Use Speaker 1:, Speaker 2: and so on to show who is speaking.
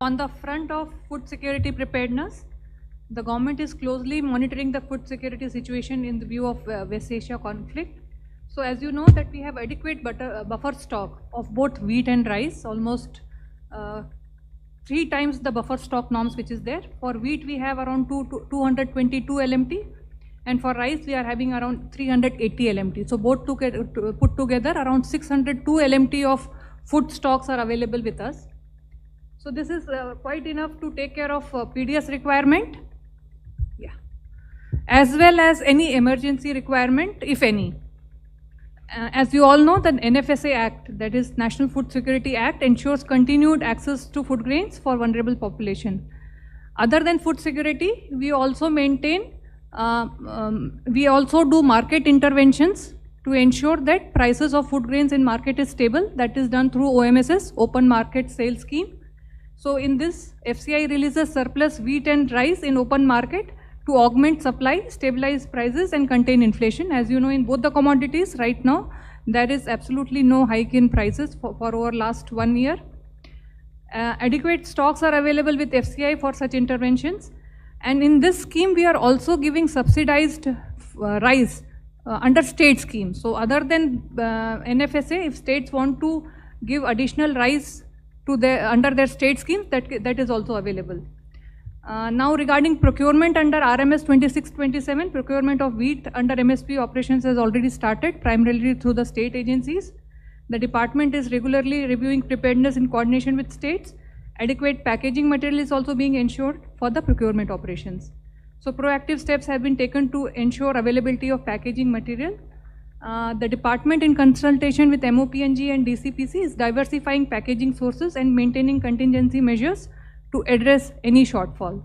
Speaker 1: On the front of food security preparedness, the government is closely monitoring the food security situation in the view of West Asia conflict. So as you know that we have adequate buffer stock of both wheat and rice, almost 3 times the buffer stock norms which is there. For wheat we have around 222 LMT, and for rice we are having around 380 LMT. So both put together around 602 LMT of food stocks are available with us. So this is quite enough to take care of PDS requirement, as well as any emergency requirement, if any. As you all know, the NFSA Act, that is National Food Security Act, ensures continued access to food grains for vulnerable population. Other than food security, we also maintain, we also do market interventions to ensure that prices of food grains in market is stable. That is done through OMSS, Open Market Sale Scheme. So in this, FCI releases surplus wheat and rice in open market to augment supply, stabilize prices and contain inflation. As you know, in both the commodities right now, there is absolutely no hike in prices for over last 1 year. Adequate stocks are available with FCI for such interventions. And in this scheme, we are also giving subsidized rice under state schemes. So other than NFSA, if states want to give additional rice to under their state schemes, that is also available. Now regarding procurement under RMS 2627, procurement of wheat under MSP operations has already started, primarily through the state agencies. The department is regularly reviewing preparedness in coordination with states. Adequate packaging material is also being ensured for the procurement operations. So proactive steps have been taken to ensure availability of packaging material. The department, in consultation with MOPNG and DCPC, is diversifying packaging sources and maintaining contingency measures to address any shortfall.